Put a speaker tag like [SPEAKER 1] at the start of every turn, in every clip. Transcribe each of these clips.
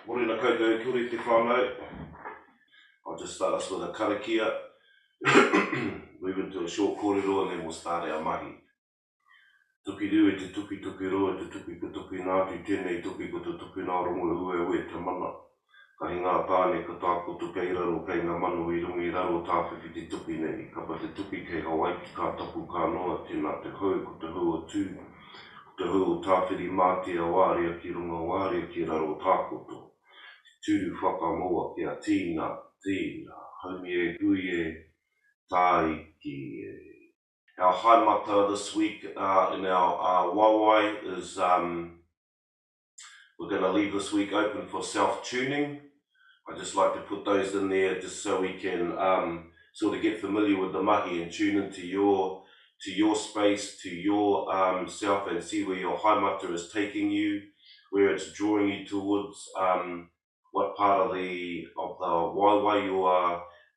[SPEAKER 1] Morena koutou, kia ora te whānau. I'll just start us with a karakia. Move into a short kōrero and then we'll start our mahi. Tupi rū e te tupi tupi roa, te tupi ko tupi nātu, tēnei tupi ko te tupi nā rongo ue ue te mana. Ka hi ngā tāne ka tāko tupi raro, kei ngā manu I rungi raro tāwhiti te tupi nei. Ka pa te tupi kei Hawaii ka tapu ka noa, tēnā te hau ko te hau o tū. Te hau o tāwhiri mātia wāria ki runga wāria ki raro tākoto. Tūru whakamoa kia tīna, haumi e, hui e, tāi ki e. Our high mata this week in our wawai is we're going to leave this week open for self-tuning. I just like to put those in there just so we can sort of get familiar with the mahi and tune into your space, to your self, and see where your high mata is taking you, where it's drawing you towards. What part of the waiwai you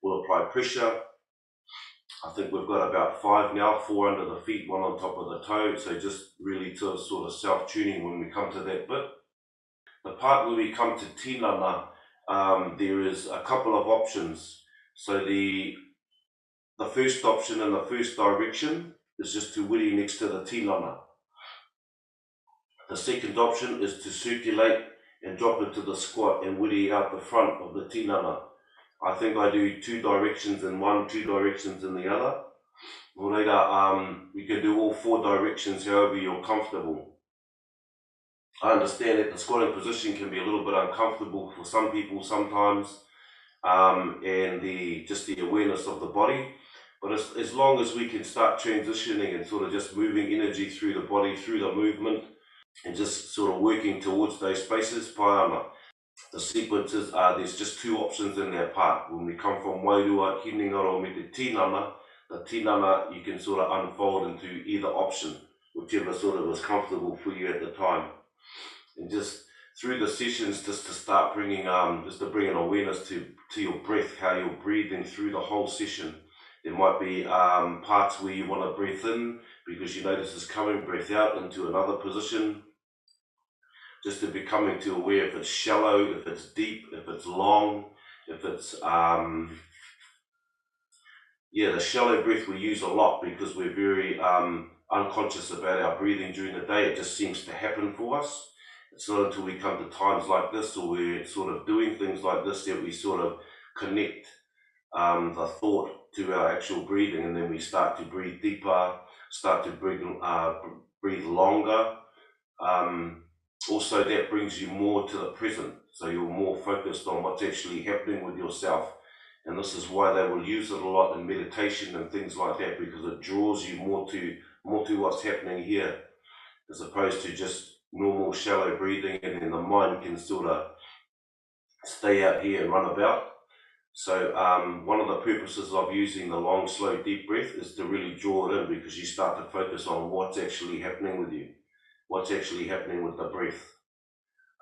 [SPEAKER 1] will apply pressure. I think we've got about 5 now, 4 under the feet, 1 on top of the toe. So just really to sort of self-tuning when we come to that bit. The part where we come to tinana, there is a couple of options. So the first option in the first direction is just to wiri next to the tinana. The second option is to circulate and drop into the squat and wiri out the front of the tinana. I think I do 2 directions in one, 2 directions in the other. We can do all 4 directions however you're comfortable. I understand that the squatting position can be a little bit uncomfortable for some people sometimes, and just the awareness of the body. But as long as we can start transitioning and sort of just moving energy through the body, through the movement, and just sort of working towards those spaces, paiana. The sequences are, there's just 2 options in that part. When we come from Wairua, Hinengaro, me te tinana, the tinana you can sort of unfold into either option, whichever sort of is comfortable for you at the time. And just through the sessions, just to start bringing, just to bring an awareness to your breath, how you're breathing through the whole session. There might be parts where you want to breathe in because you notice it's coming, breath out into another position. Just to becoming to aware if it's shallow, if it's deep, if it's long, if it's, the shallow breath we use a lot because we're very unconscious about our breathing during the day. It just seems to happen for us. It's not until we come to times like this or we're sort of doing things like this that we sort of connect the thought to our actual breathing, and then we start to breathe deeper, start to breathe longer. Also, that brings you more to the present, so you're more focused on what's actually happening with yourself. And this is why they will use it a lot in meditation and things like that, because it draws you more to what's happening here, as opposed to just normal shallow breathing, and then the mind can sort of stay out here and run about. So one of the purposes of using the long, slow, deep breath is to really draw it in, because you start to focus on what's actually happening with you. What's actually happening with the breath.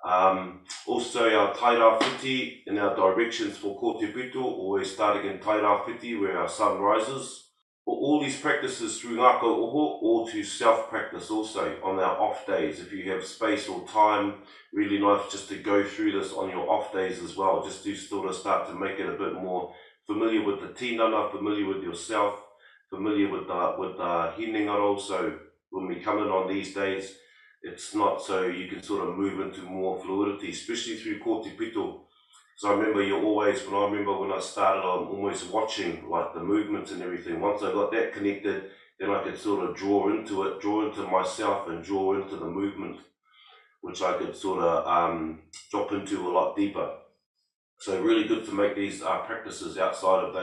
[SPEAKER 1] Also our taira whiti in our directions for kōtepito, always starting in taira whiti where our sun rises. All these practices through Ngākau Oho, or to self-practice also on our off days. If you have space or time, really nice just to go through this on your off days as well, just to sort of start to make it a bit more familiar with the tinana, familiar with yourself, familiar with the Hinengaro. So when we come in on these days, it's not so you can sort of move into more fluidity, especially through kōtepito. So I remember when I started, I'm always watching like the movements and everything. Once I got that connected, then I could sort of draw into myself and draw into the movement, which I could sort of drop into a lot deeper. So really good to make these practices outside of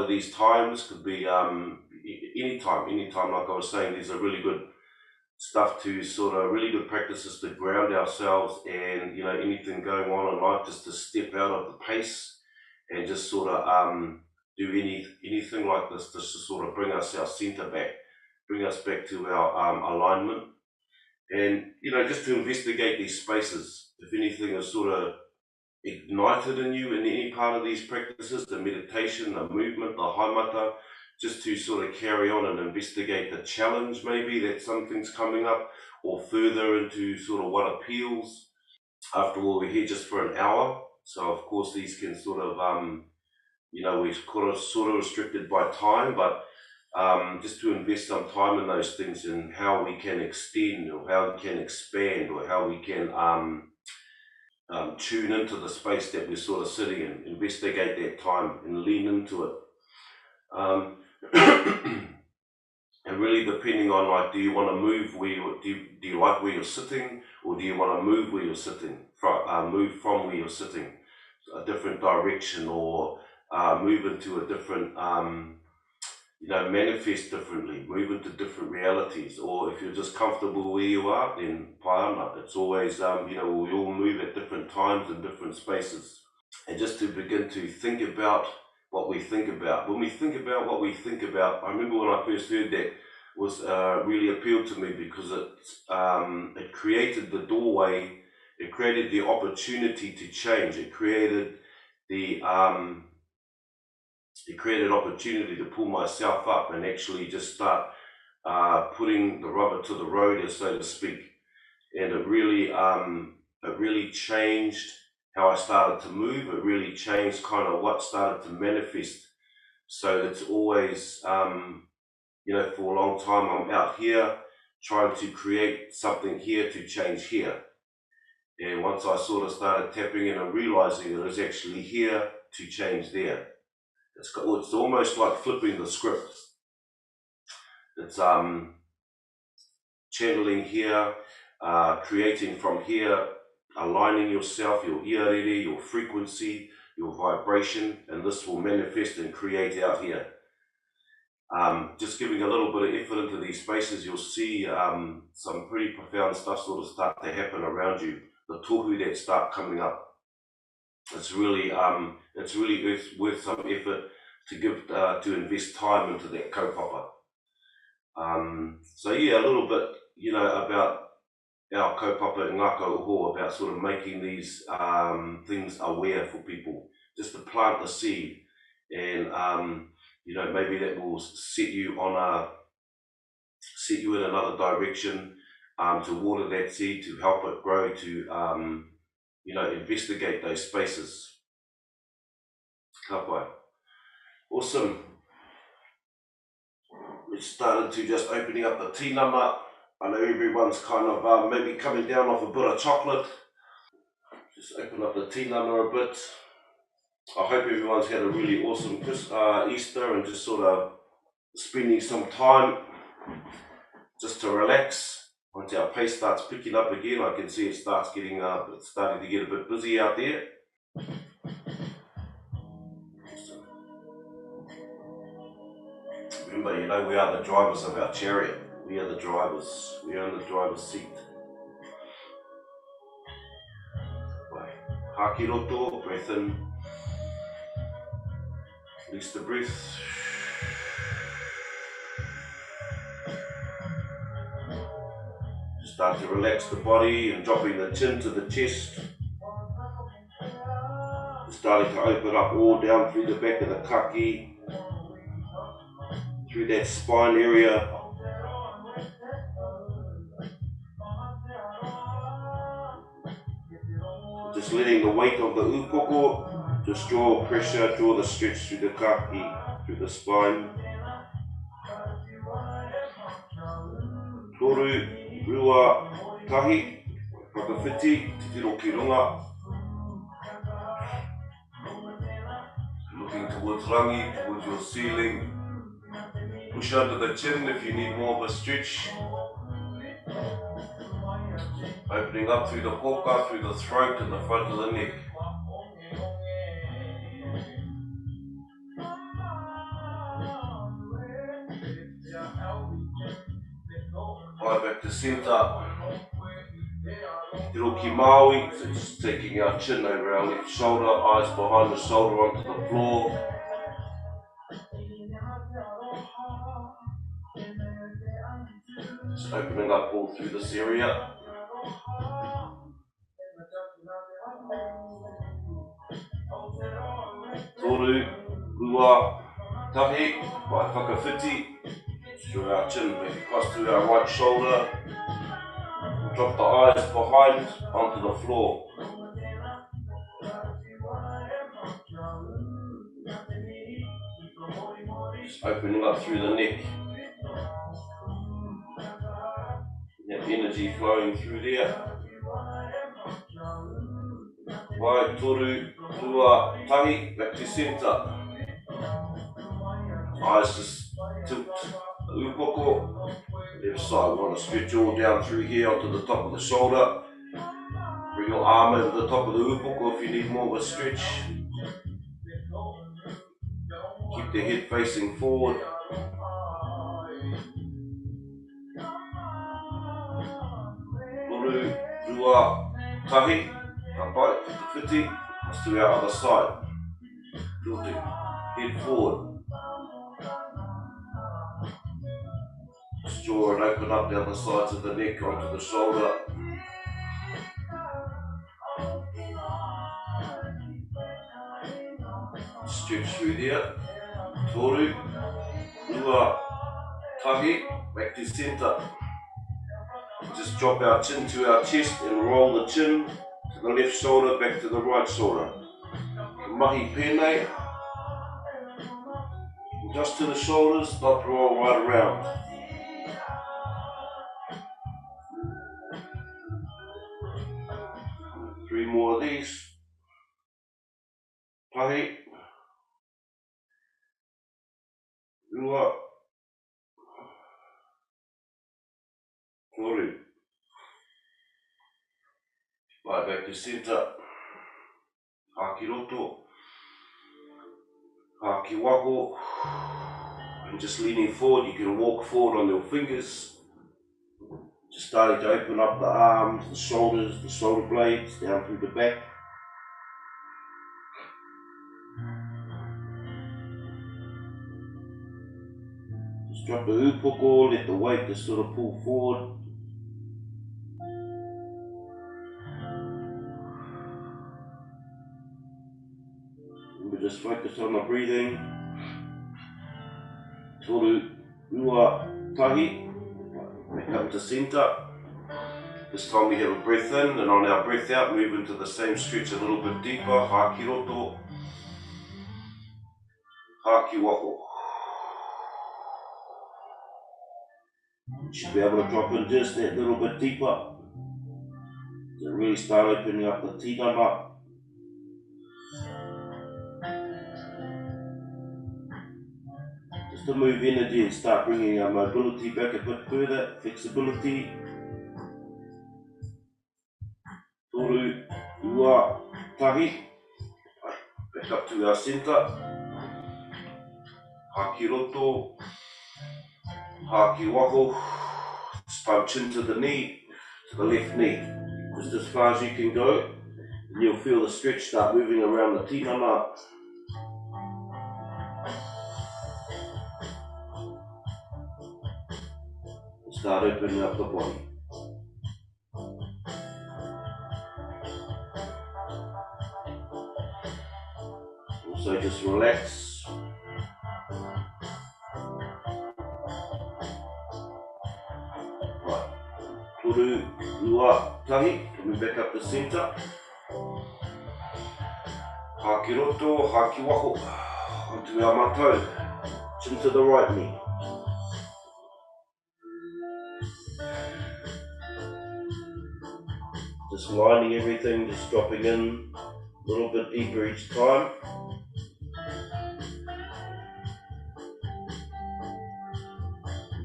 [SPEAKER 1] these times. Could be anytime, like I was saying, these are really good stuff to sort of really good practices to ground ourselves, and anything going on in life, just to step out of the pace and just sort of do anything like this, just to sort of bring ourselves center back, bring us back to our alignment, and just to investigate these spaces. If anything is sort of ignited in you in any part of these practices, the meditation, the movement, the haimata, just to sort of carry on and investigate the challenge maybe that something's coming up, or further into sort of what appeals. After all, we're here just for an hour, so of course these can sort of, we're sort of restricted by time, but just to invest some time in those things and how we can extend or how we can expand or how we can tune into the space that we're sort of sitting in, investigate that time and lean into it. And really depending on, like, do you want to move where do you like where you're sitting, or do you want to move where you're sitting, move from where you're sitting, a different direction, or move into a different, manifest differently, move into different realities, or if you're just comfortable where you are, then pāna. It's always, we all move at different times in different spaces. And just to begin to think about what we think about. When we think about what we think about, I remember when I first heard that, was really appealed to me because it created the doorway, it created the opportunity to change, it created the opportunity to pull myself up and actually just start putting the rubber to the road, so to speak. And it really changed how I started to move. It really changed kind of what started to manifest. So it's always, for a long time, I'm out here trying to create something here to change here. And once I sort of started tapping in and realizing that it's actually here to change there. It's almost like flipping the script. It's channeling here, creating from here, aligning yourself, your iariri, your frequency, your vibration, and this will manifest and create out here. Just giving a little bit of effort into these spaces, you'll see some pretty profound stuff sort of start to happen around you. The tohu that start coming up. It's really worth some effort to give to invest time into that kaupapa. So yeah, a little bit, about our kaupapa in Ngākau Oho, about sort of making these things aware for people, just to plant the seed, and maybe that will set you in another direction, to water that seed, to help it grow, to investigate those spaces. Ka pai. Awesome. We started to just opening up the tinana. I know everyone's kind of maybe coming down off a bit of chocolate. Just open up the tinana a bit. I hope everyone's had a really awesome Easter and just sort of spending some time just to relax. Once our pace starts picking up again, I can see it starting to get a bit busy out there. Remember, we are the drivers of our chariot. We are the drivers. We are in the driver's seat. Haki roto, breath in. Release the breath. Start to relax the body and dropping the chin to the chest. Starting to open up all down through the back of the kaki, through that spine area. Just letting the weight of the upoko just draw pressure, draw the stretch through the kaki, through the spine. Toru, rua, tahi, whakawhiti, te tiro ki runga. Looking towards rangi, towards your ceiling. Push under the chin if you need more of a stretch. Opening up through the poka, through the throat and the front of the neck. Right back to centre. Tiro ki maui, so just taking our chin over our left shoulder, eyes behind the shoulder onto the floor. Just opening up all through this area. Toru, rua, tahi, vai whakawhiti. Through our chin, maybe cross through our right shoulder. Drop the eyes behind onto the floor. Just opening up through the neck. That energy flowing through there. Wai, toru, tua, tahi, back to centre. Eyes just tilt the upoko. Left side, we want to stretch all down through here onto the top of the shoulder. Bring your arm over the top of the upoko if you need more of a stretch. Keep the head facing forward. Toru, tua, tahi, kapai, whiti. Let's do our other side. Tilting, head forward. Just jaw and open up down the sides of the neck onto the shoulder. Stretch through there. Toru, tua, tahi, back to centre. Just drop our chin to our chest and roll the chin to the left shoulder, back to the right shoulder. Mahi pēnei. Just to the shoulders, not roll right around. Three more of these. Tahi. Tua. Toru. Right back to centre. Haki roto. Haki wako. And just leaning forward, you can walk forward on your fingers. Just starting to open up the arms, the shoulders, the shoulder blades, down through the back. Just drop the upoko, let the weight just sort of pull forward. And we just focus on the breathing. Toru, ua, tahi. Back up to centre. This time we have a breath in, and on our breath out, move into the same stretch a little bit deeper. Haki roto. Haki wako. You should be able to drop in just that little bit deeper. So really start opening up the tinana. Just to move energy and start bringing our mobility back a bit further, flexibility. Toru, ua, tahi. Back up to our centre. Haki roto. Haki wako. Just chin to the knee, to the left knee. Just as far as you can go. And you'll feel the stretch start moving around the tinana. Start opening up the body. Also just relax. Right. Toru, ua, tahi. Coming back up the centre. Haki roto, haki wako. Onto our matau. Chin to the right knee. Just lining everything, just dropping in a little bit deeper each time.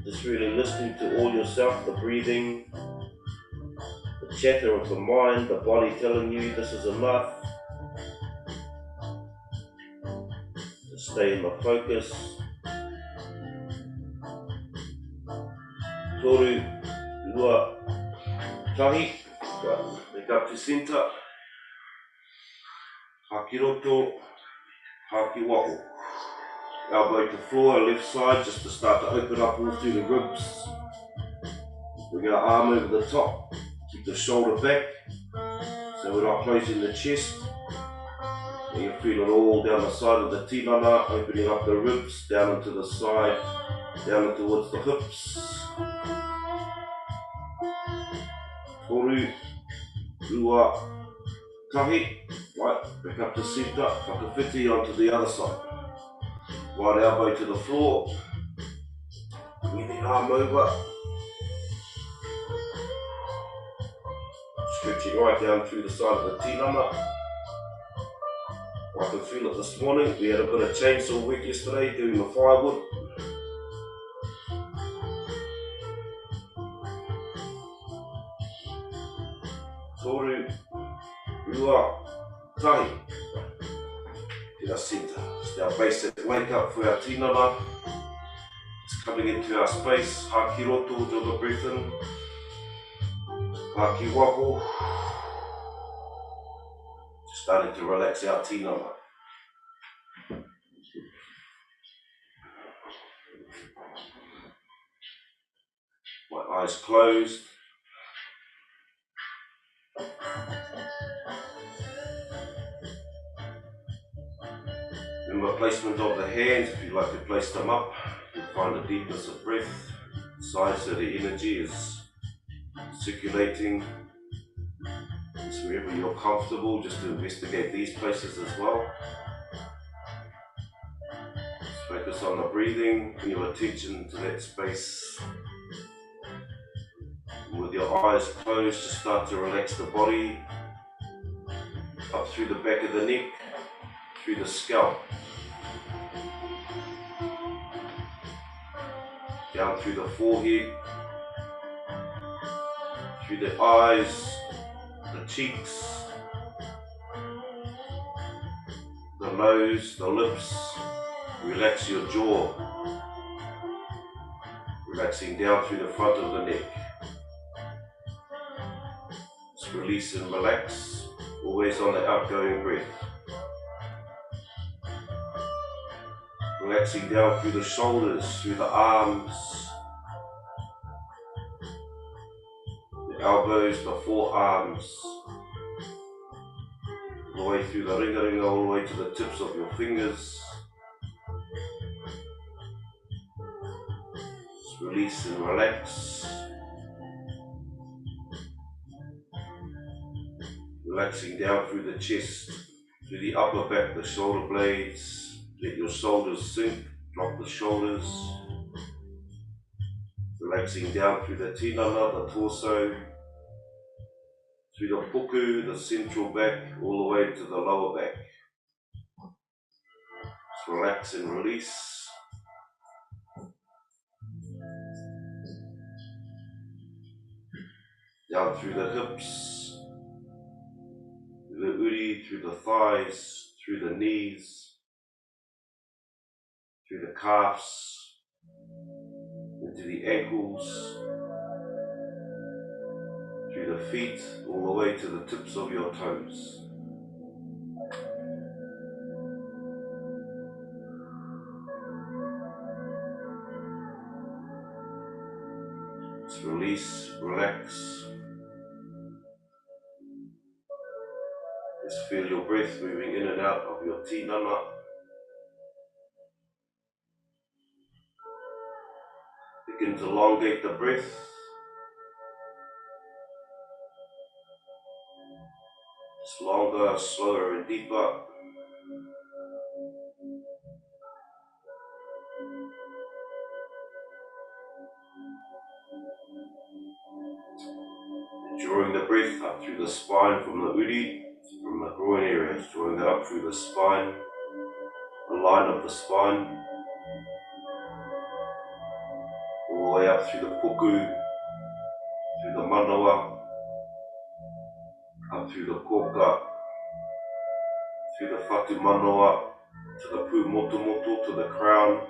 [SPEAKER 1] Just really listening to all yourself, the breathing, the chatter of the mind, the body telling you this is enough. Just stay in the focus. Toru, ua, tahi. Back up to centre. Haki roto, haki wako. Elbow to floor, left side, just to start to open up all through the ribs. Bring our arm over the top. Keep the shoulder back, so we're not closing the chest. And you feel it all down the side of the tinana, opening up the ribs, down into the side, down towards the hips. Toru, ua, tahi. Right, back up to centre, whakawhiti onto the other side. Right elbow to the floor. Bring the arm over. Stretching right down through the side of the tinana. I can feel it this morning. We had a bit of chainsaw work yesterday doing the firewood. Toru, Rua, Tahi. In our centre. It's our basic wake up for our tinana. It's coming into our space. Haki roto, draw the breath in. Haki wako. Just starting to relax our tinana. My eyes closed. Remember placement of the hands, if you like to place them up, you'll find the deepness of breath, size so the energy is circulating. So wherever you're comfortable, just to investigate these places as well. Just focus on the breathing, bring your attention to that space. And with your eyes closed, just start to relax the body, up through the back of the neck, through the scalp, down through the forehead, through the eyes, the cheeks, the nose, the lips. Relax your jaw, relaxing down through the front of the neck. Just release and relax, always on the outgoing breath. Relaxing down through the shoulders, through the arms, the elbows, the forearms, all the way through the ringa, all the way to the tips of your fingers. Just release and relax. Relaxing down through the chest, through the upper back, the shoulder blades. Let your shoulders sink, drop the shoulders. Relaxing down through the tinana, the torso, through the puku, the central back, all the way to the lower back. Just relax and release. Down through the hips, through the uri, through the thighs, through the knees, through the calves, into the ankles, through the feet, all the way to the tips of your toes. Just release, relax. Just feel your breath moving in and out of your tinana. Begin to elongate the breath. Just longer, slower and deeper. And drawing the breath up through the spine from the uri, from the groin area, drawing it up through the spine, the line of the spine, all the way up through the puku, through the manawa, up through the koka, through the whatu manawa, to the pu moto moto, to the crown.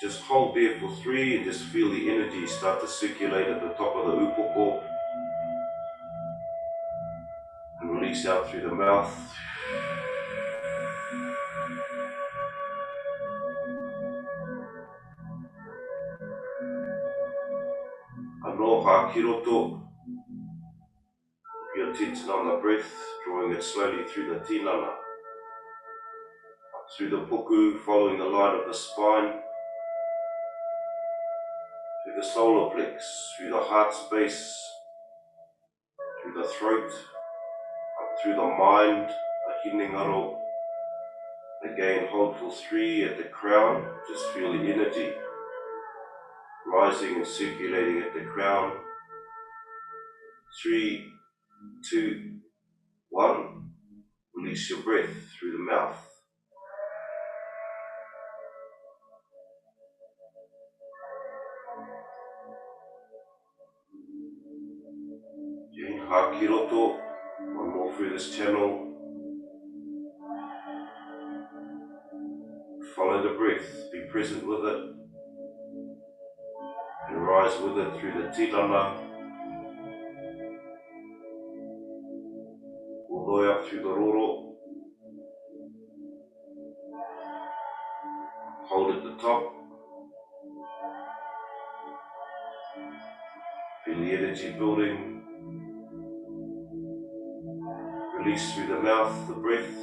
[SPEAKER 1] Just hold there for 3 and just feel the energy start to circulate at the top of the upoko. And release out through the mouth. Aloha kiroto. Keep your attention on the breath, drawing it slowly through the tinana. Up through the puku, following the line of the spine. Through the solar plex, through the heart space, through the throat, up through the mind, the Hinengaro, Again, hold for 3 at the crown. Just feel the energy rising and circulating at the crown. 3, 2, 1. Release your breath through the mouth. Okay, hā ki roto. One more through this channel. Follow the breath. Be present with it. And rise with it through the tinana. All the way up through the roro. Hold at the top. Feel the energy building. Release through the mouth, the breath.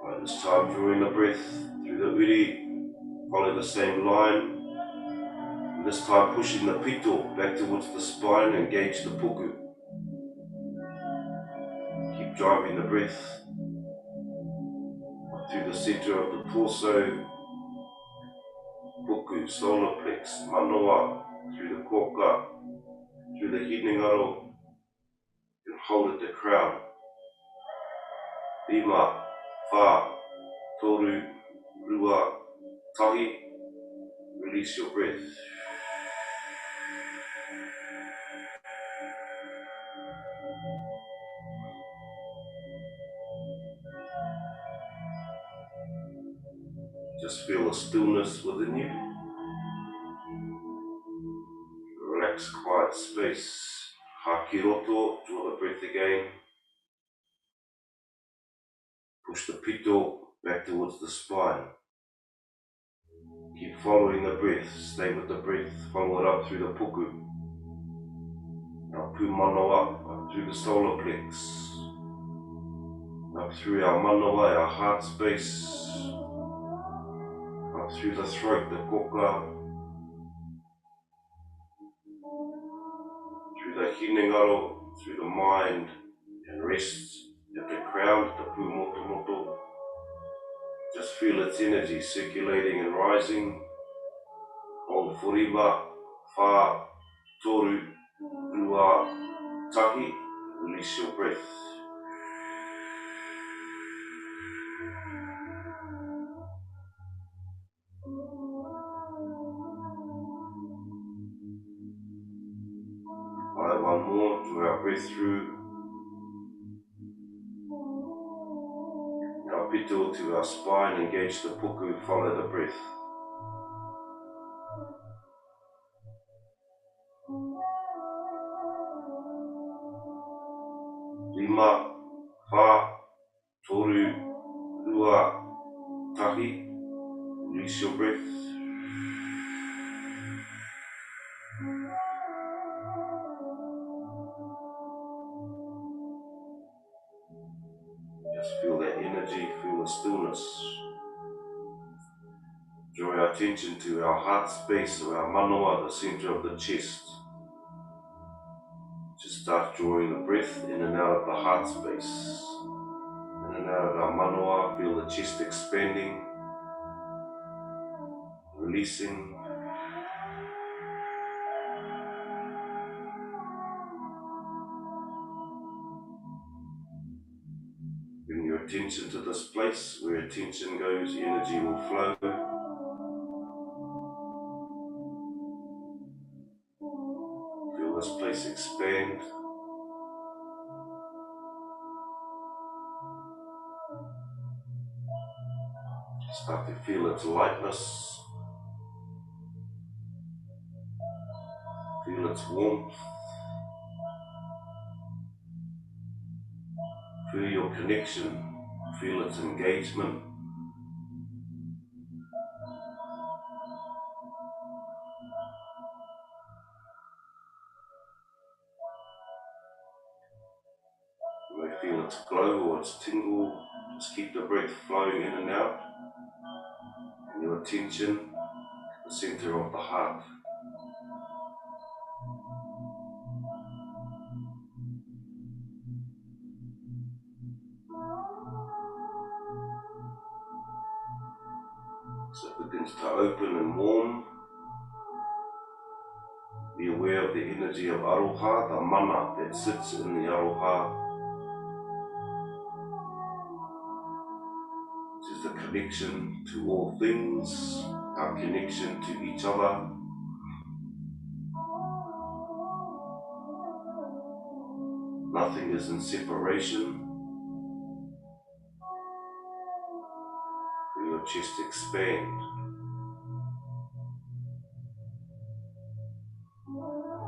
[SPEAKER 1] Right, this time drawing the breath through the uri. Follow the same line. And this time pushing the pito back towards the spine, engage the puku. Keep driving the breath through the center of the torso. Puku, solar plex, manoa, through the koka, through the Hinengaro, and hold at the crown. 5, 4, 3, 2, 1. Release your breath. Just feel a stillness within you. Relax, quiet space. Hā ki roto, draw the breath again. Push the pito back towards the spine. Keep following the breath. Stay with the breath. Follow it up through the puku. Now pu manoa up through the solar plex. Up through our manoa, our heart space. Up through the throat, the koka. Through the Hinengaro, through the mind, and rest at the crown, the pu moto moto. Just feel its energy circulating and rising. Hold for 5, 4, 3, 2, 1. Release your breath. One more, draw our breath through. Now pito to our spine, engage the puku, follow the breath. 5, 4, 3, 2, 1. Release your breath. Just feel that energy, feel the stillness. Draw our attention to our heart space, or our manoa, the center of the chest. Just start drawing the breath in and out of the heart space. In and out of our manoa, feel the chest expanding, releasing. Bring your attention to this place. Where attention goes, energy will flow. Feel this place expand. Start to feel its lightness. Feel its warmth. Feel your connection. Feel its engagement. You may feel its glow or its tingle. Just keep the breath flowing in and out. And your attention, the center of the heart. So it begins to open and warm. Be aware of the energy of aroha, the mana that sits in the aroha, which is the connection to all things, our connection to each other. Nothing is in separation. Feel your chest expand.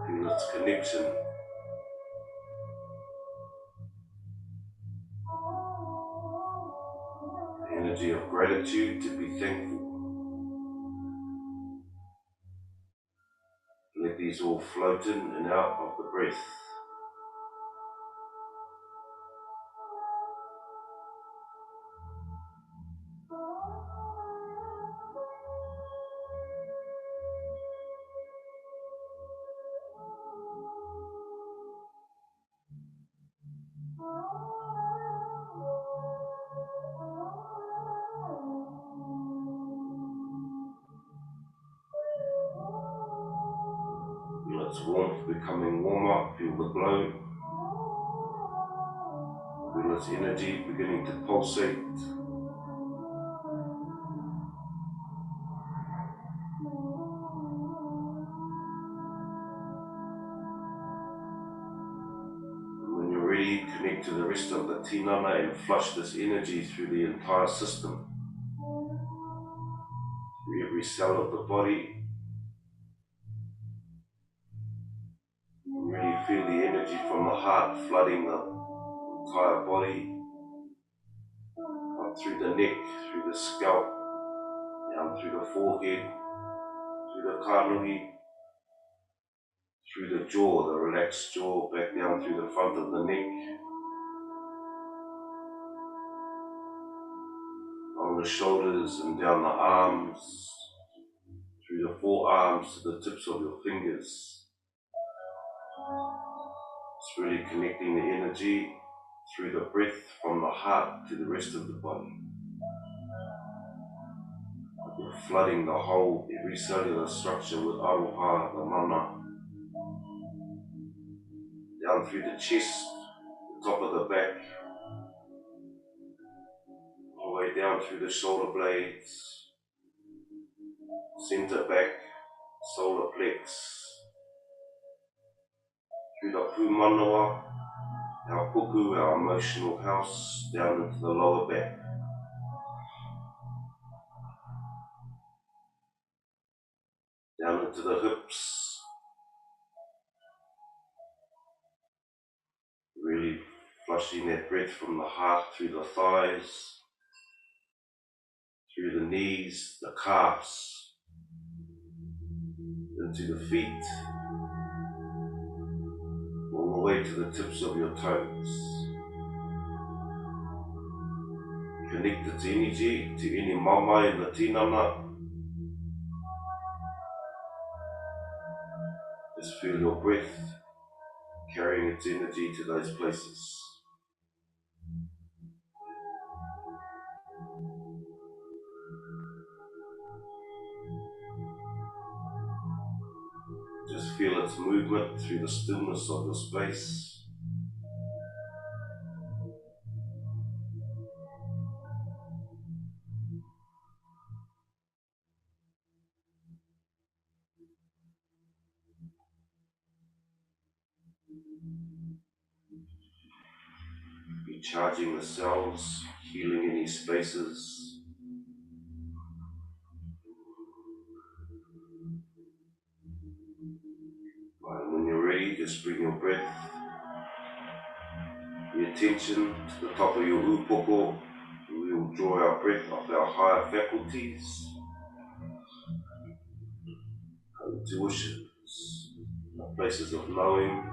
[SPEAKER 1] Feel its connection. The energy of gratitude, to be thankful. Let these all float in and out of the breath. Feel its warmth becoming warmer, feel the glow. Feel its energy beginning to pulsate. And when you're ready, connect to the rest of the tinana and flush this energy through the entire system, through every cell of the body. Really feel the energy from the heart flooding the entire body, up through the neck, through the scalp, down through the forehead, through the kānui, through the jaw, the relaxed jaw, back down through the front of the neck, on the shoulders and down the arms, through the forearms to the tips of your fingers. It's really connecting the energy through the breath from the heart to the rest of the body. You're flooding the whole, every cellular structure with aroha, the mana, down through the chest, the top of the back, all the way down through the shoulder blades, center back, solar plex, through the pūmanawa, our puku, our emotional house, down into the lower back. Down into the hips, really flushing that breath from the heart through the thighs, through the knees, the calves, into the feet, all the way to the tips of your toes. Connect its energy to any mama in the tinana. Just feel your breath carrying its energy to those places. Just feel its movement through the stillness of the space. Recharging the cells, healing any spaces. Right, and when you're ready, just bring your breath, your attention to the top of your upoko. We will draw our breath off our higher faculties, our intuitions, our places of knowing,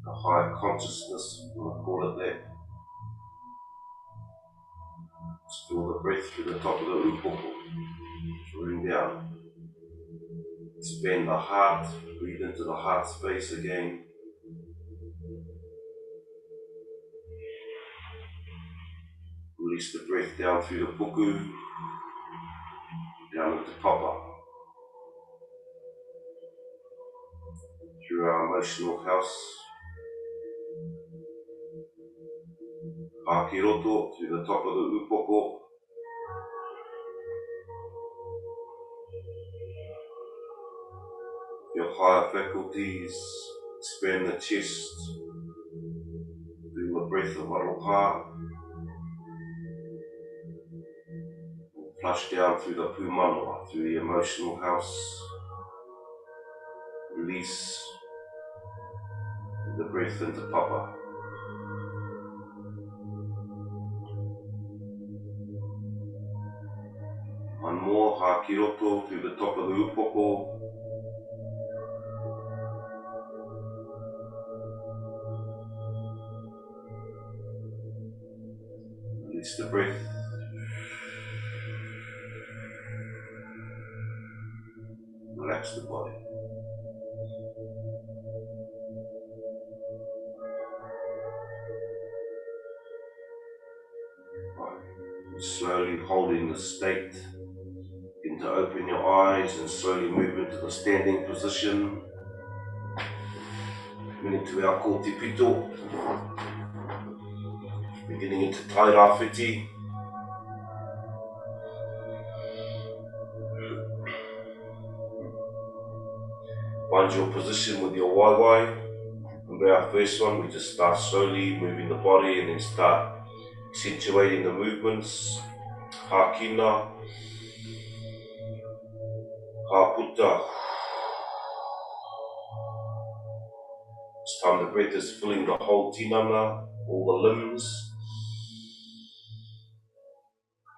[SPEAKER 1] the higher consciousness, we'll call it that. Just draw the breath through the top of the upoko, drawing down. Expand the heart, breathe into the heart space again. Release the breath down through the puku, down into papa, through our emotional house, Hakiroto, through the top of the upoko, your higher faculties, expand the chest, bring the breath of Aroha, flush down through the pūmanawa, through the emotional house, release the breath into papa. One more, Hakiroto, through the top of the upoko, release the breath. Relax the body. Slowly holding the state, begin to open your eyes and slowly move into the standing position. Coming into our kōtipito, beginning into tairāwhiti. Find your position with your waiwai. Remember our first one, we just start slowly moving the body and then start accentuating the movements. Hakina, haputa. This time the breath is filling the whole tinana, all the limbs.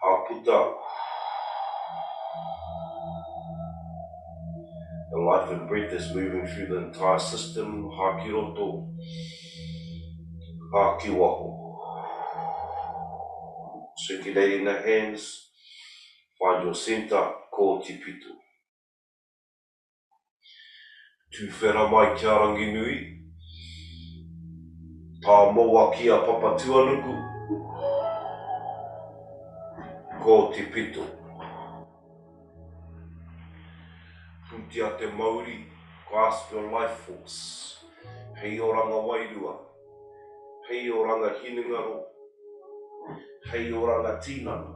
[SPEAKER 1] Haputa. The life and breath is moving through the entire system. Hakiroto, hakiwaho. Circulating the hands, find your center, kōtipito. Tu whera mai kia rangi nui, tā moa kia papa tuanuku, kōtipito. Putia te Māori, grasp your life force. Hei oranga Wairua, hei oranga Hinengaro, hei oranga Tinana,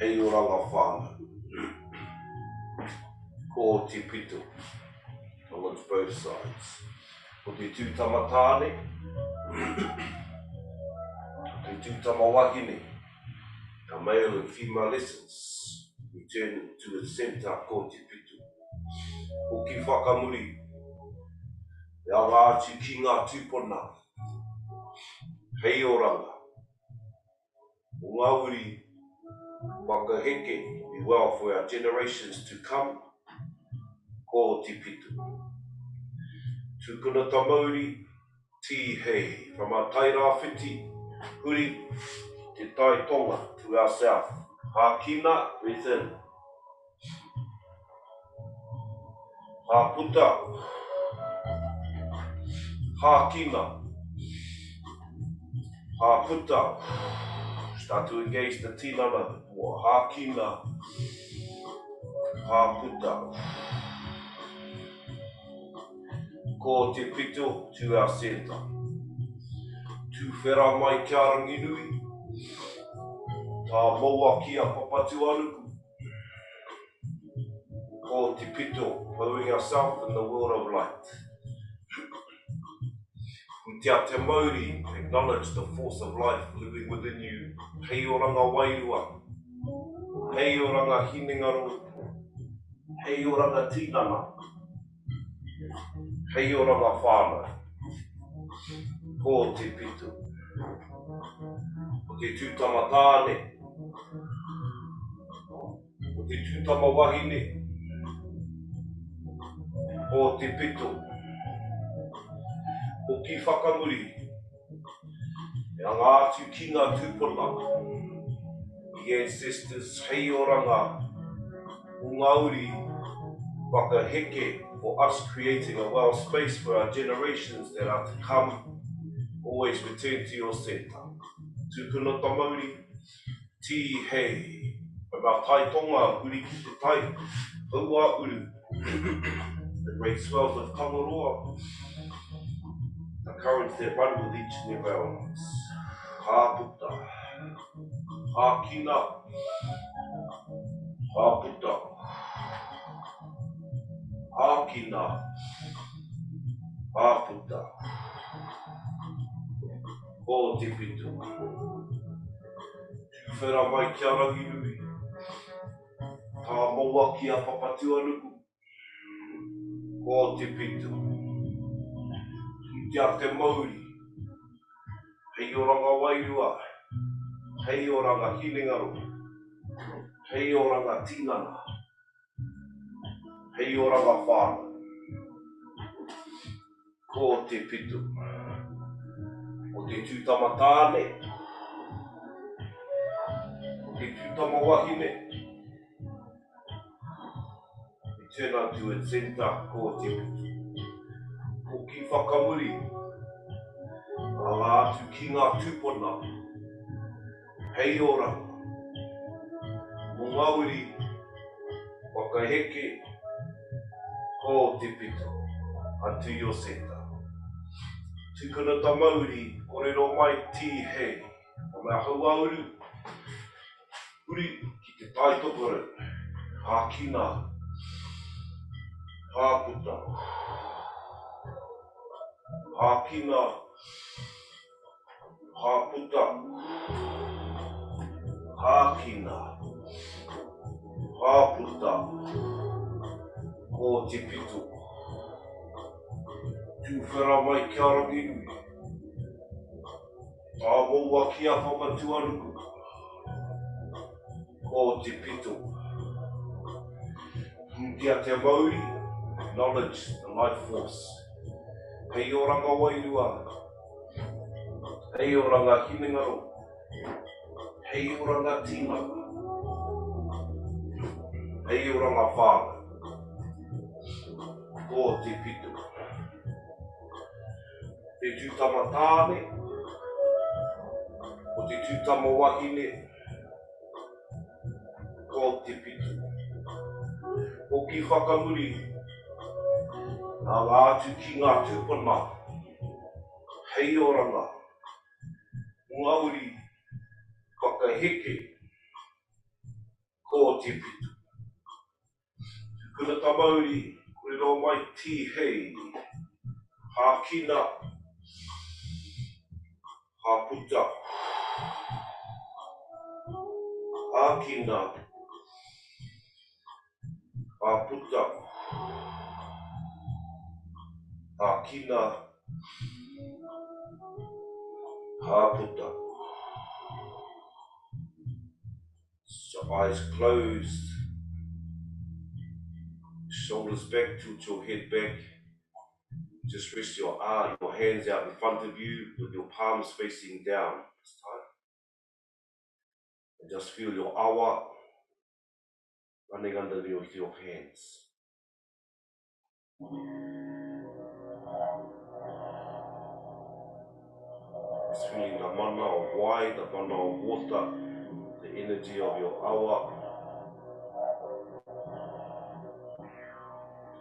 [SPEAKER 1] hei oranga Whānau. Kōtipito, towards both sides. Ko te tūtama tāne, te tūtama wahine, our male and female essence, return to its center, kōtipito. Ko ki whakamuri, e anga atu ki ngā tūpona, hei oranga, o ngā uri, wakaheke, be well for our generations to come, kōtipito. Tūkuna tā Māori, ti hei, from our tairāwhiti, huri, te tai tonga to our south. Hakina, breath in. Haputa. Hakina. Haputa. Start to engage the tinana a bit more. Hakina. Haputa. Kōtipito to our center. Tu whera mai kia rangi nui, tā moa kia papa tuanuku. Kōtipito, following ourselves in the world of light. Kia te Māori, acknowledge the force of life living within you. Hei oranga Wairua, hei oranga Hinengaro, hei oranga Tinana, hei oranga Whānau. Kōtipito. Ko te tūtama tāne, ko te tūtama wahine, kōtipito. Ko ki whakamuri, e anga atu ki ngā tūpuna, the ancestors, hei oranga, o ngā uri, wakaheke, for us creating a well space for our generations that are to come. Always return to your center. Tūkuna tā Māori, tī hei. Ngā tai tonga, uri ki te tai, haua uru. The great swells of Tangaroa, the currents that run with each and every element. Hāputa, hākina, hāputa, hākina, hāputa, ko te pitu. Tūwhera mai kia rangi nui, tā maua ki a papatua nuku, ko te pitu. Kia te Māori, hei oranga Wairua, hei oranga Hinengaro, hei oranga Tinana, hei oranga Whānau, ko te pitu. O te tūtama tāne, o te tūtama wahine, we turn unto its centre, ko te pitu. Ko ki whakamuri, a ngā atu ki ngā tūpona, hei oranga, mo ngauri, wakaheke, ko te pitu, unto your centre. Tūkuna tā Māori, korero mai tī hei, o mea haua uru, uri ki te tai tokoru, hākina, hāputa, hākina, hāputa, hākina, hāputa, ko te pitu. Tūwhera mai kia rangi nui, tā maua ki a papatua nuku, ko te pitu. Kia te Māori, knowledge, the life force. Hei oranga Wairua, hei oranga Hinengaro, hei oranga Tinana, hei oranga Whānau, ko te pitu. Te tūtama tāne, o te tūtama wahine, ko te pitu. O ki whakamuri, nā ngā atu ki ngā tūpuna, hei oranga, ngauri, wakaheke, ko te pitu. Tūkuna tā Māori, korero mai tī hei, hākina, hāputa, hākina, hāputa, hākina, hāputa. So eyes closed, shoulders back, tilt your head back. Just rest your hands out in front of you with your palms facing down this time. And just feel your awa running underneath your hands. Just feeling the mana of wai, the mana of water, the energy of your awa.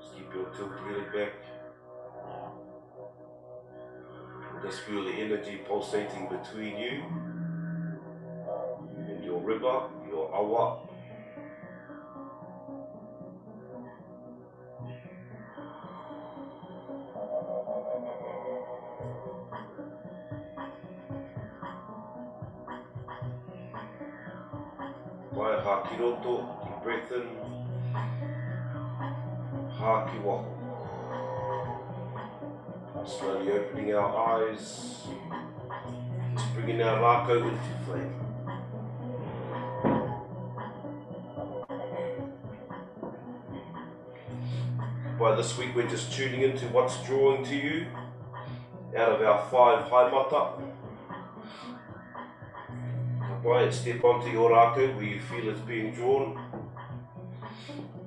[SPEAKER 1] Just keep your tilt really back. And just feel the energy pulsating between you and your river, your awa. Wai hā ki roto, deep breath in, hā ki waho. Slowly opening our eyes, just bringing our Rakau into flame. By this week we're just tuning into what's drawing to you out of our 5 haimata. By it, step onto your Rakau where you feel it's being drawn.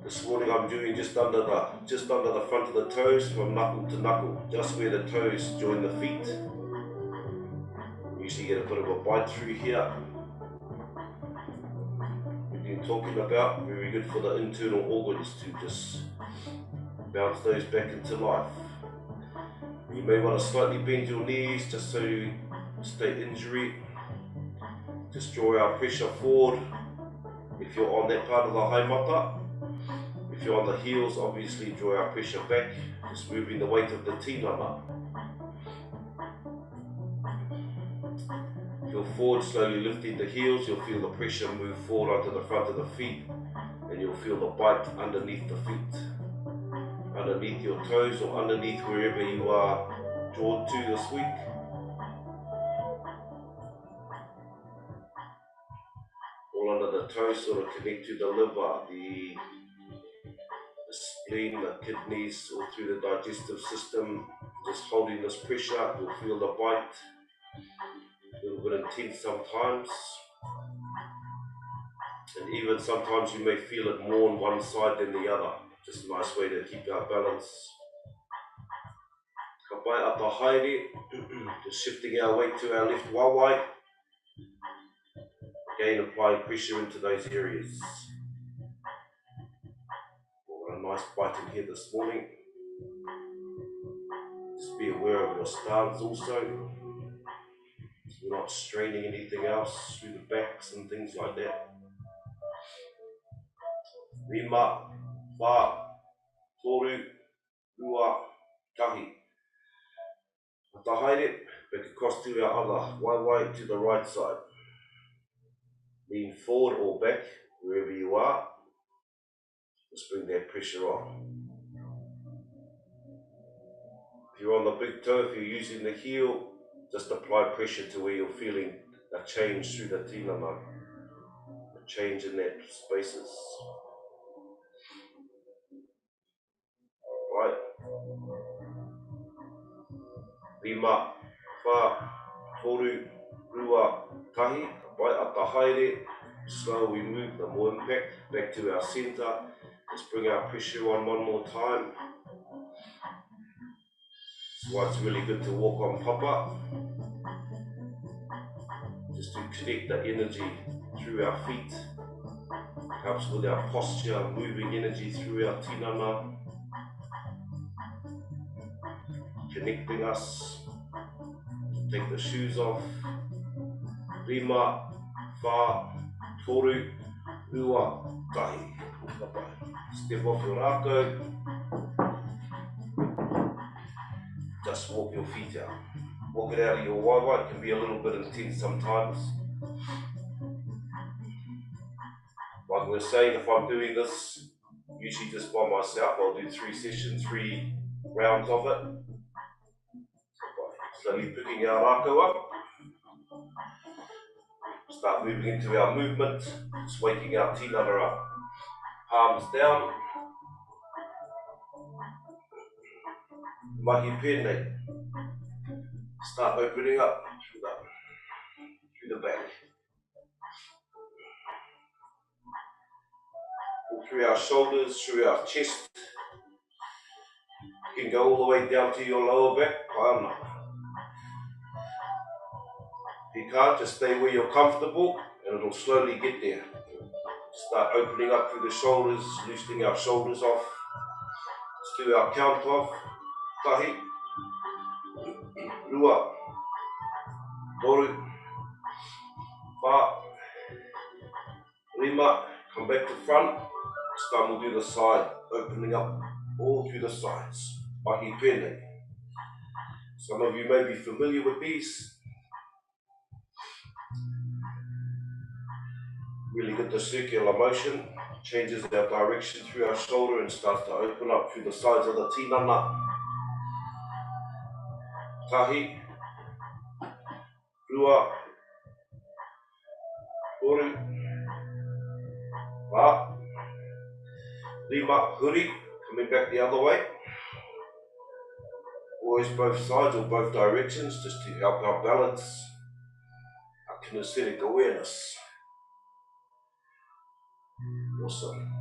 [SPEAKER 1] This morning I'm doing just under the front of the toes, from knuckle to knuckle, just where the toes join the feet. usually get a bit of a bite through here. We've been talking about, very good for the internal organs to just bounce those back into life. You may want to slightly bend your knees just so you stay injury. Just draw our pressure forward if you're on that part of the haimata. If you're on the heels, obviously draw our pressure back, just moving the weight of the tinana. If you're forward, slowly lifting the heels, you'll feel the pressure move forward onto the front of the feet, and you'll feel the bite underneath the feet, underneath your toes or underneath wherever you are drawn to this week. All under the toes sort of connect to the liver, the spleen, the kidneys, all through the digestive system. Just holding this pressure, you'll feel the bite, a little bit intense sometimes. And even sometimes you may feel it more on one side than the other. Just a nice way to keep our balance. Ka pai ata haere, just shifting our weight to our left wāwai. Again, applying pressure into those areas. Got a nice bite in here this morning. Just be aware of your stance also. So we're not straining anything else through the backs and things like that. Rima, wha, toru, rua, kahi. Ata haere, back across to our other waiwai to the right side. Lean forward or back, wherever you are. Just bring that pressure on. If you're on the big toe, if you're using the heel, just apply pressure to where you're feeling a change through the tinana, a change in that spaces. Right. Rima, wha, toru, rua, kahi. Right up the haere. Slower we move, the more impact. Back to our centre. Just bring our pressure on one more time. That's why it's really good to walk on papa. Just to connect the energy through our feet. Helps with our posture, moving energy through our tinana. Connecting us. Take the shoes off. Rima, wha, toru, rua, kahi. Step off your Rakau. Just walk your feet out. Walk it out of your waiwai. It can be a little bit intense sometimes. Like I was saying, if I'm doing this, usually just by myself, I'll do 3 sessions, 3 rounds of it. Slowly picking our Rakau up. Start moving into our movement, just waking our tinana up. Palms down. Mahi Tinana. Start opening up through the back. Through our shoulders, through our chest. You can go all the way down to your lower back. Whānau. If you can't, just stay where you're comfortable and it'll slowly get there. Start opening up through the shoulders, loosening our shoulders off. Let's do our count off. Kahi, rua, toru, wha, rima. Come back to front. This time we'll do the side, opening up all through the sides. Mahi Tinana. Some of you may be familiar with these. Really good the circular motion, changes our direction through our shoulder and starts to open up through the sides of the tinana. Kahi, rua, toru, wha, rima, huri, coming back the other way. Always both sides or both directions, just to help our balance, our kinesthetic awareness. Awesome.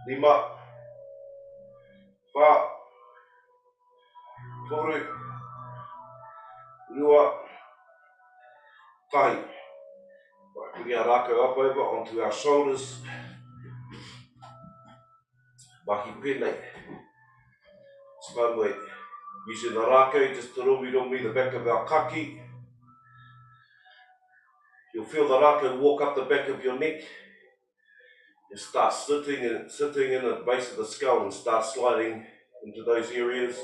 [SPEAKER 1] Rima, wha, toru, Rua, tahi. Right, bring our Rakau up over onto our shoulders. Mahi pēnei. Spine weight. Using the Rakau just to romi the back of our kaki. You'll feel the Rakau walk up the back of your neck. And start sitting in the base of the skull and start sliding into those areas.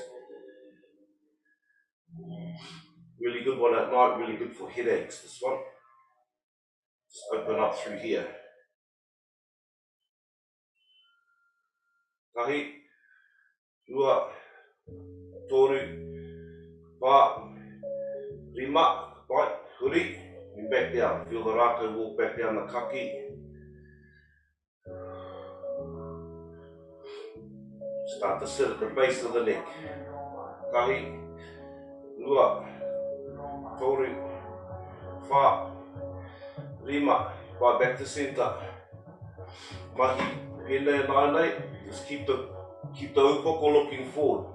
[SPEAKER 1] Really good one at night, really good for headaches, this one. Just open up through here. Tahi, rua, toru, wha, rima, right, huri, and back down. Feel the Rakau walk back down the kaki. Start to sit at the base of the neck. Tahi, rua, toru, wha, rima, right back to centre. Mahi, pēnei nānei, just keep the upoko looking forward.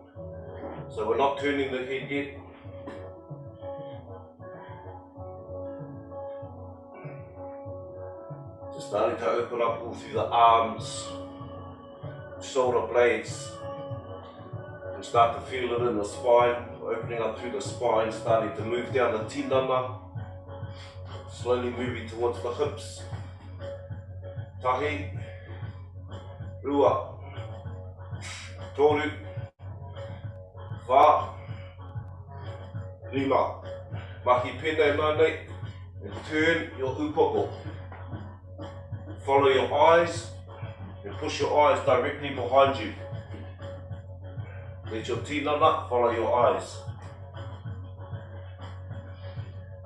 [SPEAKER 1] So we're not turning the head yet. Just starting to open up all through the arms, shoulder blades. You can start to feel it in the spine, opening up through the spine, starting to move down the tinana, slowly moving towards the hips. Tahi, rua, toru, wha, rima. Mahi pēnei nānei, and turn your upoko. Follow your eyes and push your eyes directly behind you. Let your tinana follow your eyes.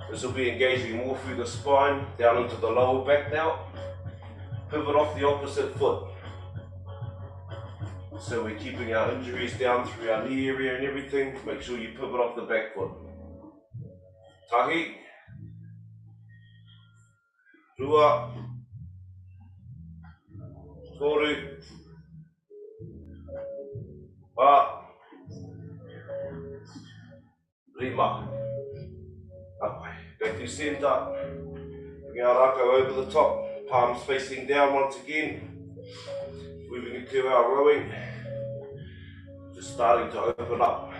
[SPEAKER 1] This will be engaging more through the spine, down into the lower back now. Pivot off the opposite foot. So we're keeping our injuries down through our knee area and everything. Make sure you pivot off the back foot. Tahi, rua, toru, wha, rima. Up, back to centre. Bring our Rakau over the top. Palms facing down once again. Moving into our rowing. Just starting to open up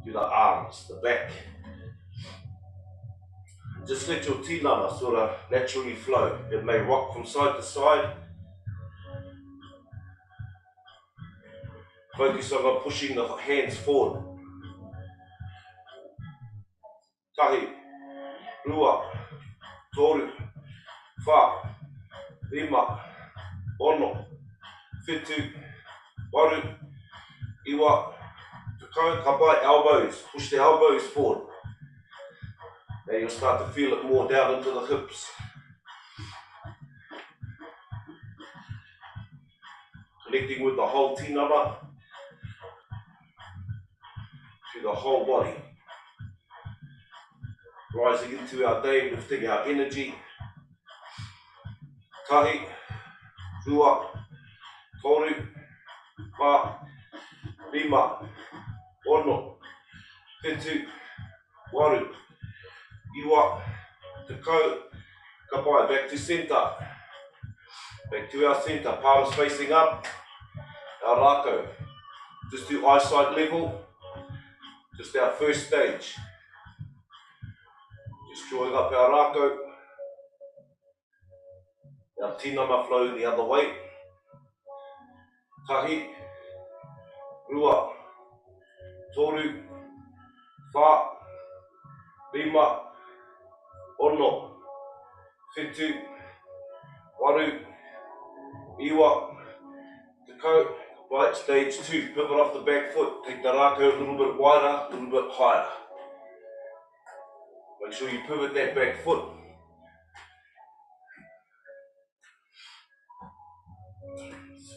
[SPEAKER 1] to the arms, the back. Just let your tinana sort of naturally flow. It may rock from side to side. Focus on pushing the hands forward. Tahi, rua, toru, wha, rima, ono, whitu, waru, iwa, tekau, kapai, elbows. Push the elbows forward. Now you'll start to feel it more down into the hips. Connecting with the whole tinana to the whole body. Rising into our day, lifting our energy. Tahi, rua, toru, wha, rima, ono, whitu, waru, iwa, tekau, kapai. Back to centre. Back to our centre. Palms facing up. Our Rakau. Just to eyesight level. Just our first stage. Just drawing up our Rakau. Our tinana flowing the other way. Tahi, rua, toru, wha, rima, ono, whitu, waru, iwa, tekau. Right, stage 2. Pivot off the back foot. Take the Rakau a little bit wider, a little bit higher. Make sure you pivot that back foot.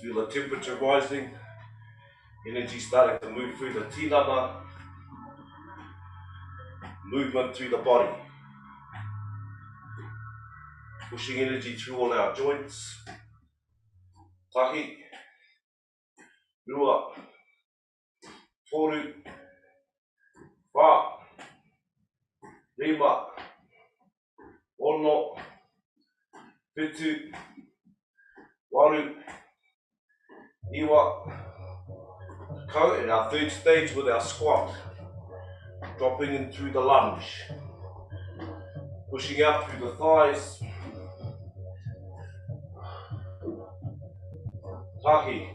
[SPEAKER 1] Feel the temperature rising. Energy starting to move through the tinana. Movement through the body. Pushing energy through all our joints. Tahi, rua, toru, wha, rima, ono, whitu, waru, iwa, ko, and our third stage with our squat, dropping in through the lunge, pushing out through the thighs, tahi,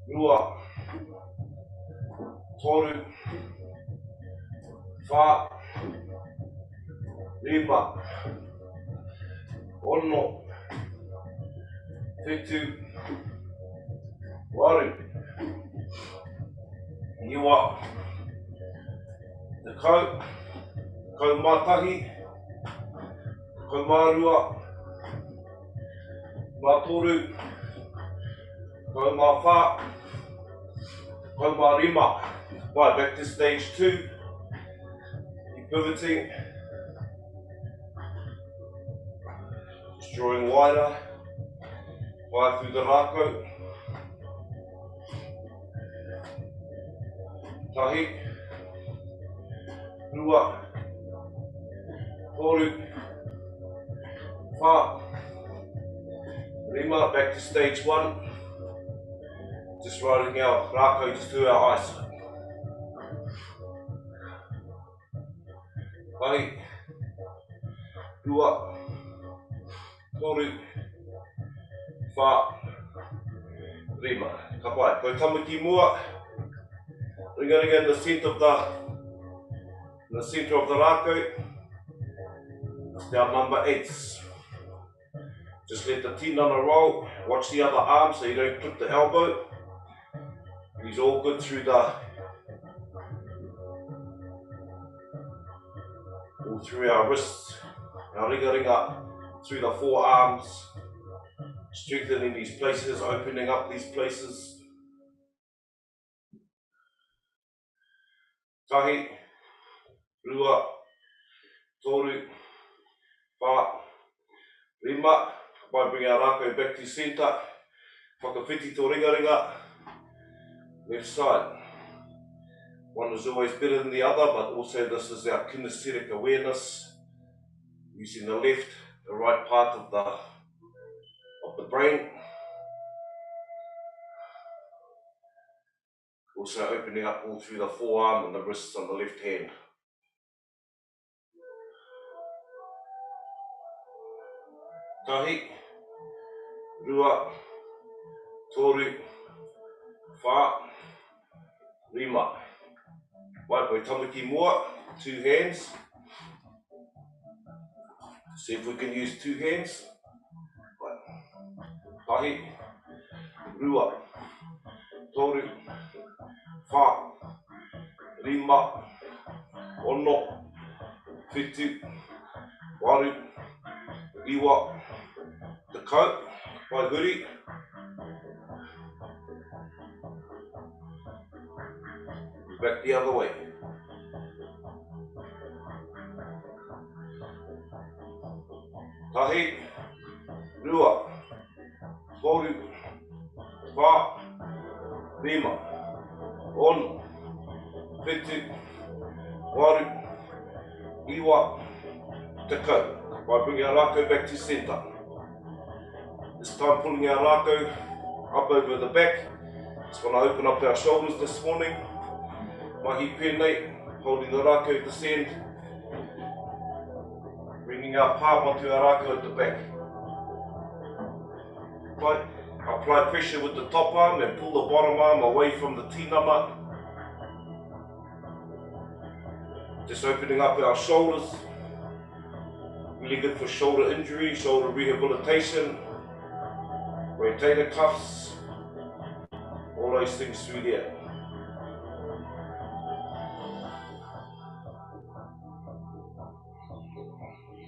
[SPEAKER 1] rua, toru, wha, rima, ono, whitu, waru, iwa, te kau, kau mātahi, kau mārua, mā toru, kau mā wha, kau mā rima. Right, back to stage 2. Keep pivoting. Just drawing wider. Right through the Rakau. Tahi. Rua. Toru. Wha. Rima, back to stage 1. Just riding our Rakau just through our eyes. Mahi, Rua, Toru, Wha, Rima. Ka pai, koe tamaki mua, ringa in the centre of the Rakau. It's our number 8s. Just let the tinana roll, watch the other arm so you don't clip the elbow. He's all good through through our wrists, our ringa through the forearms, strengthening these places, opening up these places. Tahi, rua, toru, wha, rima. Might bring our Rakau back to centre. Whakawhiti to ringa, left side. One is always better than the other, but also this is our kinesthetic awareness, using the left, the right part of the brain. Also opening up all through the forearm and the wrists on the left hand. Tahi, rua, toru, wha, rima. Mai koe tamaki mua, 2 hands. See if we can use 2 hands. Tahi, rua, toru, wha, rima, ono, whitu, waru, iwa, te kau, mai huri. Back the other way. Tahi, rua, toru, wha, rima, ono, whitu, waru, iwa, te kau. By bringing our Rakau back to centre. This time pulling our Rakau up over the back. Just want to open up our shoulders this morning. Mahi pēnei, holding the Rakau at the send. Bringing our palm onto our Rakau at the back. Right. Apply pressure with the top arm and pull the bottom arm away from the tinana. Just opening up our shoulders. Really good for shoulder injury, shoulder rehabilitation, rotator cuffs, all those things through there.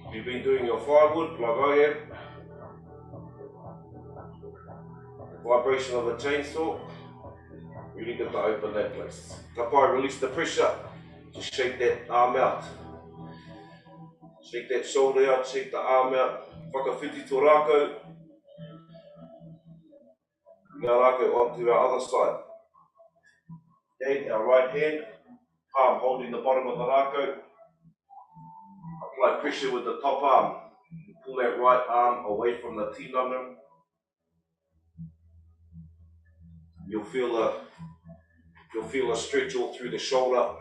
[SPEAKER 1] If you've been doing your firewood like I am, the vibration of a chainsaw, really good to open that place. Ka pai, release the pressure, just shake that arm out. Shake that shoulder out, shake the arm out. Whakawhiti to Rakau. Bring our Rakau onto our other side. Again, our right hand, palm holding the bottom of the Rakau. Apply pressure with the top arm. Pull that right arm away from the tinana. You'll feel a stretch all through the shoulder.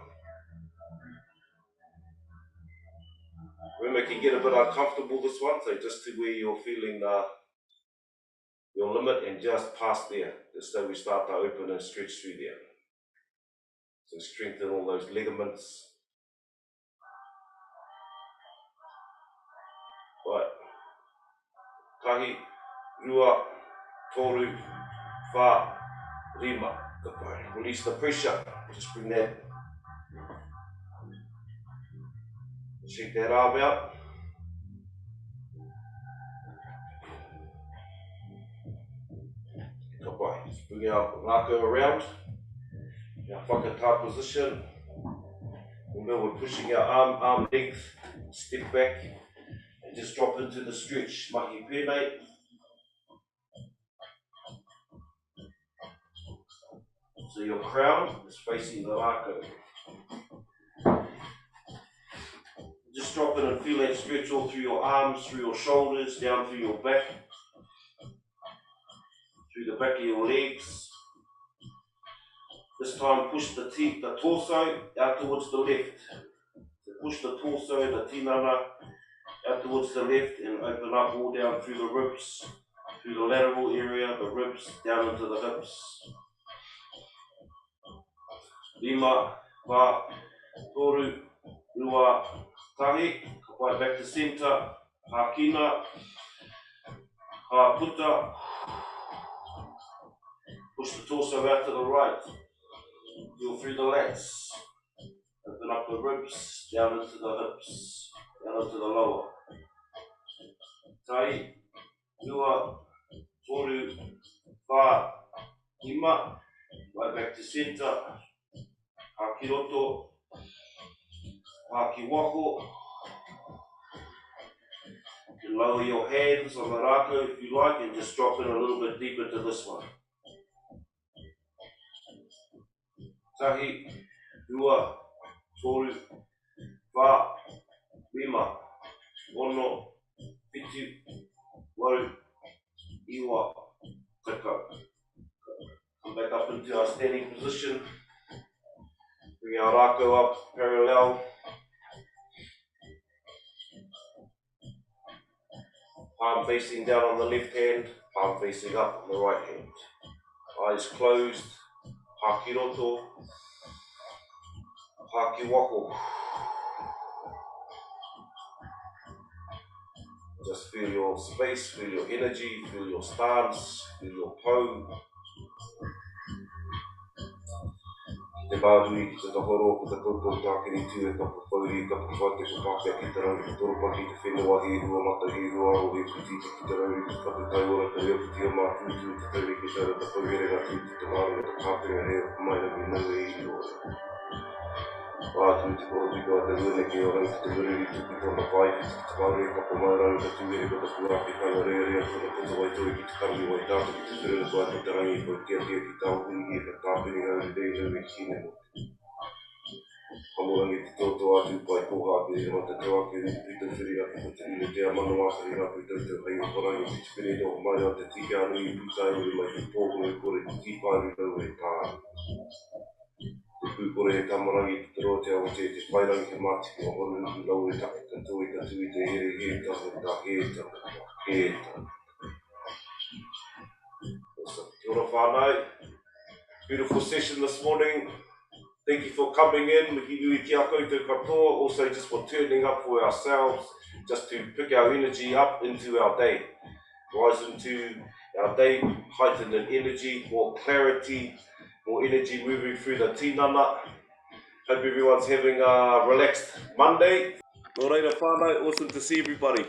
[SPEAKER 1] Remember, it can get a bit uncomfortable this one, so just to where you're feeling your limit and just past there, just so we start to open and stretch through there. So strengthen all those ligaments. Right. Tahi, rua, toru, wha, rima. Release the pressure. Just bring that. Shake that arm out. Just bring our Rakau around. Our whakatā position. Remember, we're pushing our arm length. Step back and just drop into the stretch. Mahi pēnei. So your crown is facing the Rakau. Just drop in and feel that stretch all through your arms, through your shoulders, down through your back, through the back of your legs. This time push the torso out towards the left. So push the torso, the tinana, out towards the left and open up all down through the ribs, through the lateral area, the ribs, down into the hips. Rima, wha, toru, rua, tahi. Kapai back to centre. Hākina, hāputa. Push the torso out to the right. Feel through the lats. Open up the ribs, down into the hips, down into the lower. Tai, rua, toru, wha, rima. Right back to centre. Hakiroto, hakiwako. You can lower your hands on the Rakau if you like and just drop in a little bit deeper to this one. Tahi, rua, toru, wha, rima, ono, pitu, waru, iwa, Rakau. Come back up into our standing position. Bring our Rakau up parallel. Palm facing down on the left hand, palm facing up on the right hand. Eyes closed. Hakiroto. Hakiwako. Just feel your space, feel your energy, feel your stance, feel your pose. Te bārui, ki te tahoro, ki te tōtoro tākiri tū, e ka papauri, ka pawhate, ka pāpea ki te rauri, ki toro paki, te whenua, he rua, mata, he rua, o he puti, ki te rauri, ki te patu taiora, ka reo puti o mā tūtū, te tauri, ki te rata pauhere, ka tūtū, te māru, ka kāpenga, he maina, ki nau e i roa. Wātū, te koro tika, te ruene ki o rau, ki te muriri, tuku tōna whai, ki te whare, ka pamairau, ka tūhere, ka te pūrāke, ka ngā rea, ka tōna wai toi, ki te karami wai tātu, ki te tūrere, ka te te rangi, ko kia ki tāpuni, ka tāpuni, hauri, rei, rei, Hinengaro. Kamorangi te tōtō atu pai koha te rima te tawake ni pita whiri atu ko te rine te amano wakari nga pita te hai o korangi te tipene no mai o te tika anu I putai uri mai te pōkono I kore te tīpāri rau e tāri. Te pūkore he kamarangi te rote awa te whairangi he mātiki o honu uku rau e taki katoa I katoa I te here he tā. Kia ora whānau. Beautiful session this morning. Thank you for coming in. Mihi nui ki a koutou katoa. Also just for turning up for ourselves, just to pick our energy up into our day. Rise into our day, heightened in energy, more clarity, more energy moving through the tinana. Hope everyone's having a relaxed Monday. Nō reira whānau, awesome to see everybody.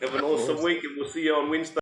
[SPEAKER 1] Have an awesome week and we'll see you on Wednesday.